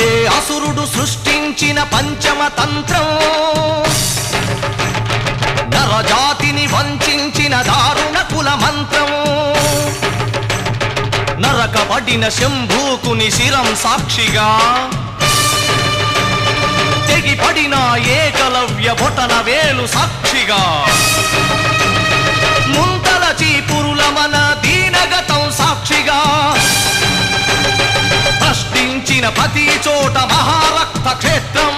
ఏ అసురుడు సృష్టించిన పంచమ తంత్రం, నరజాతిని వంచిన దారుణ కుల మంత్రం, నరకబడిన శంభూకుని శిరం సాక్షిగా, తెగిపడిన ఏకలవ్య బొటన వేలు సాక్షిగా, ముంతల చీపురుల మన దీనగతం సాక్షిగా, ప్రశ్నించిన ప్రతి చోట మహారక్త క్షేత్రం,